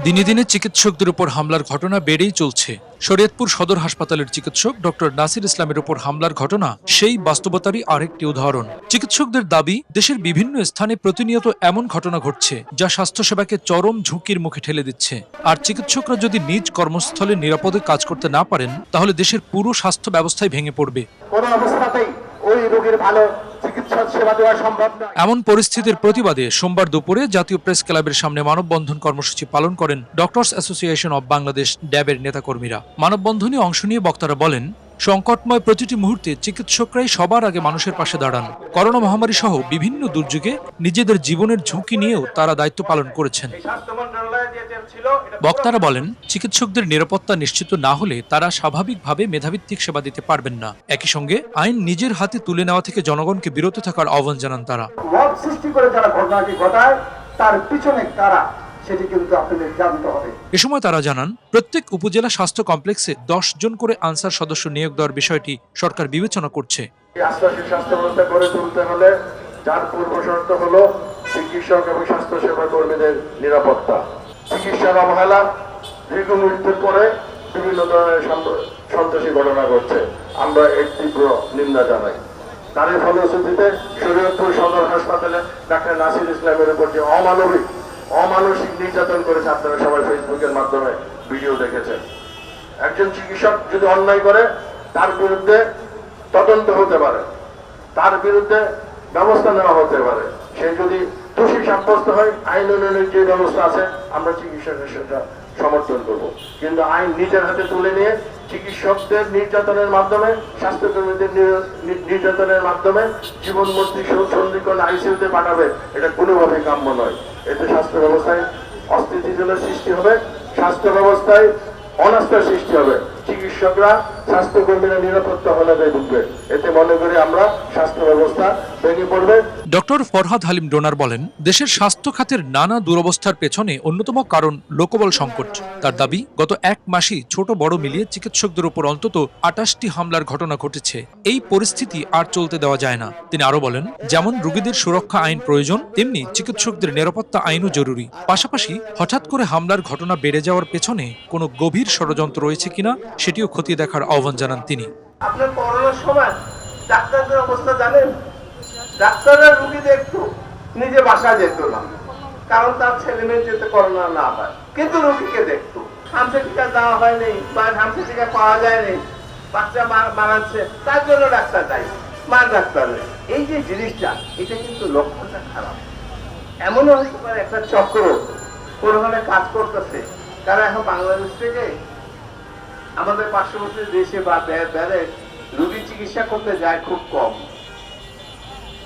দিনে দিনে চিকিৎসকদের উপর হামলার ঘটনা বেড়েই চলছে। শরীয়তপুর সদর হাসপাতালের চিকিৎসক ডক্টর নাসির ইসলামের উপর হামলার ঘটনা সেই বাস্তবতারই আরেকটি উদাহরণ। চিকিৎসকদের দাবি, দেশের বিভিন্ন স্থানে প্রতিনিয়ত এমন ঘটনা ঘটছে যা স্বাস্থ্যসেবাকে চরম ঝুঁকির মুখে ঠেলে দিচ্ছে। আর চিকিৎসকরা যদি নিজ কর্মস্থলে নিরাপদে কাজ করতে না পারেন, তাহলে দেশের পুরো স্বাস্থ্য ব্যবস্থাই ভেঙে পড়বে। কোনো অবস্থাতেই ওই রোগীর ভালো চিকিৎসা সেবা দেওয়া সম্ভব নয়। এমন পরিস্থিতির প্রতিবাদে সোমবার দুপুরে জাতীয় প্রেস ক্লাবের সামনে মানববন্ধন কর্মসূচি পালন করেন ডক্টরস অ্যাসোসিয়েশন অব বাংলাদেশ ড্যাবের নেতাকর্মীরা। মানববন্ধনে অংশ নিয়ে বক্তারা বলেন, সংকটময় প্রতিটি মুহূর্তে চিকিৎসকরাই সবার আগে মানুষের পাশে দাঁড়ান। করোনা মহামারী সহ বিভিন্ন দুর্যোগে নিজেদের জীবনের ঝুঁকি নিয়েও তারা দায়িত্ব পালন করেছেন। বক্তারা বলেন, চিকিৎসকদের নিরাপত্তা নিশ্চিত না হলে তারা স্বাভাবিকভাবে মেধাভিত্তিক সেবা দিতে পারবেন না। একই সঙ্গে আইন নিজের হাতে তুলে নেওয়া থেকে জনগণকে বিরত থাকার আহ্বান জানান তারা। সৃষ্টি করে যারা ঘটনাটি ঘটায় তার পিছনে কারা সেটি কিন্তু আপনাদের জানতে হবে। এ সময় তারা জানান, প্রত্যেক উপজেলা স্বাস্থ্য কমপ্লেক্সে 10 জন করে আনসার সদস্য নিয়োগ দেওয়ার বিষয়টি সরকার বিবেচনা করছে। আশ্বাসী স্বাস্থ্য ব্যবস্থা গড়ে তুলতে হলে যার পূর্ব শর্ত হলো চিকিৎসক এবং স্বাস্থ্যসেবা কর্মীদের নিরাপত্তা। চিকিৎসার অবহেলা, দীর্ঘ মৃত্যুর পরে বিভিন্ন ধরনের সন্ত্রাসী ঘটনা ঘটছে, আমরা এর তীব্র নিন্দা জানাই। তারই ফলশ্রুতিতে শরীয়তপুর সদর হাসপাতালে ডাক্তার নাসির ইসলামের উপর যে অমানসিক নির্যাতন করেছে, আপনারা সবাই ফেসবুকের মাধ্যমে ভিডিও দেখেছেন। একজন চিকিৎসক যদি অন্যায় করে তার বিরুদ্ধে তদন্ত হতে পারে, তার বিরুদ্ধে ব্যবস্থা নেওয়া হতে পারে। সে যদি দোষী সাব্যস্ত হয়, আইন অনুযায়ী যে ব্যবস্থা আছে আমরা চিকিৎসকের সেটা সমর্থন করব। কিন্তু আইন নিজের হাতে তুলে নিয়ে চিকিৎসকদের নির্যাতনের মাধ্যমে, স্বাস্থ্যকর্মীদের নির্যাতনের মাধ্যমে জীবন মৃত্যু সন্ধিক্ষণ আইসিইউতে পাঠাবে, এটা কোনোভাবেই কাম্য নয়। এতে স্বাস্থ্য ব্যবস্থায় অস্থিতিশীলতার সৃষ্টি হবে, স্বাস্থ্য ব্যবস্থায় অনাস্থার সৃষ্টি হবে। চিকিৎসকরা, স্বাস্থ্যকর্মীরা নিরাপত্তা হলে ঢুকবে, এতে মনে করি আমরা স্বাস্থ্য ব্যবস্থা ভেঙে পড়বে। ডক্টর ফরহাদ হালিম ডোনার বলেন, দেশের স্বাস্থ্য খাতের নানা দুরবস্থার পেছনে অন্যতম কারণ লোকবল সংকট। তার দাবি, গত এক মাসই ছোট বড় মিলিয়ে চিকিৎসকদের উপর অন্তত 28টি হামলার ঘটনা ঘটেছে। এই পরিস্থিতি আর চলতে দেওয়া যায় না। তিনি আরো বলেন, যেমন রোগীদের সুরক্ষা আইন প্রয়োজন, তেমনি চিকিৎসকদের নিরাপত্তা আইনও জরুরি। পাশাপাশি হঠাৎ করে হামলার ঘটনা বেড়ে যাওয়ার পেছনে কোনো গভীর ষড়যন্ত্র রয়েছে কিনা সেটিও খতিয়ে দেখার আহ্বান জানান তিনি। আপনার করোনার সময় ডাক্তারদের অবস্থা জানেন? ডাক্তাররা রোগী দেখতো, নিজে বাসায় যেত না, কারণ তার ছেলে মেয়ে যেতে করোনা না হয়, কিন্তু রোগীকে দেখতো। হামসা টিকা দেওয়া হয়নি বা হামসা টিকা পাওয়া যায়নি, বাচ্চা মারাচ্ছে, তার জন্য ডাক্তার দায়ী, মার ডাক্তার। এই যে জিনিসটা, এটা কিন্তু লক্ষণটা খারাপ। এমনও হতে পারে একটা চক্র কোনোভাবে কাজ করতেছে, কারণ এখন বাংলাদেশ থেকে আমাদের পার্শ্ববর্তী দেশে বা বাইরে রোগী চিকিৎসা করতে যায় খুব কম।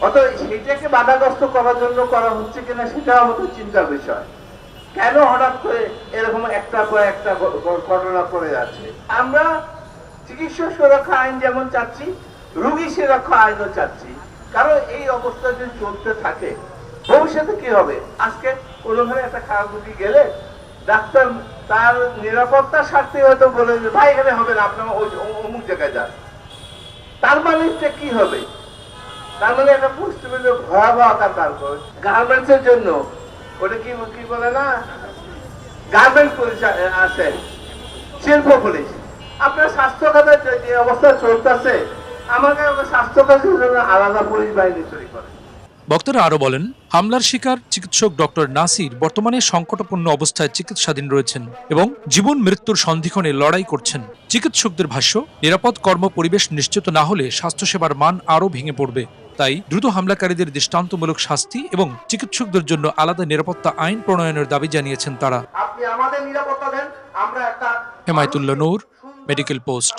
অতএব সেটাকে বাধাগ্রস্ত করার জন্য করা হচ্ছে কিনা সেটা আমাদের চিন্তার বিষয়। কেন হঠাৎ করে এরকম একটা পর একটা ঘটনা করে যাচ্ছে? আমরা চিকিৎসা সুরক্ষা আইন যেমন চাচ্ছি, রোগী সুরক্ষা আইনও চাচ্ছি। কারণ এই অবস্থা যদি চলতে থাকে, ভবিষ্যতে কি হবে? আজকে কোনোভাবে একটা খারাপ রোগী গেলে ডাক্তার তার নিরাপত্তার স্বার্থে হয়তো বলে যে ভাই এখানে হবে না, আপনার অমুক জায়গায় যান। তার মানে কি হবে? তার মানে একটা পরিস্থিতি ভয়াবহ আকার ধারণ করে। গার্মেন্টস এর জন্য ওটা কি বলে না, গার্মেন্ট পুলিশ আছে, শিল্প পুলিশ। আপনার স্বাস্থ্য খাতের যে অবস্থা চলতেছে, আমাকে স্বাস্থ্য খাতের জন্য আলাদা পুলিশ বাহিনী তৈরি করে। বক্তারা আরো বলেন, হামলার শিকার চিকিৎসক ডক্টর নাসির বর্তমানে সংকটাপন্ন অবস্থায় চিকিৎসাধীন রয়েছেন এবং জীবন মৃত্যুর সন্ধিক্ষণে লড়াই করছেন। চিকিৎসকদের ভাষ্য, নিরাপদ কর্ম পরিবেশ নিশ্চিত না হলে স্বাস্থ্যসেবার মান আরও ভেঙে পড়বে। তাই দ্রুত হামলাকারীদের দৃষ্টান্তমূলক শাস্তি এবং চিকিৎসকদের জন্য আলাদা নিরাপত্তা আইন প্রণয়নের দাবি জানিয়েছেন তারা। আপনি আমাদের নিরাপত্তা দেন, আমরা একটা হেমায়েতুল্লাহ নূর, মেডিকেল পোস্ট।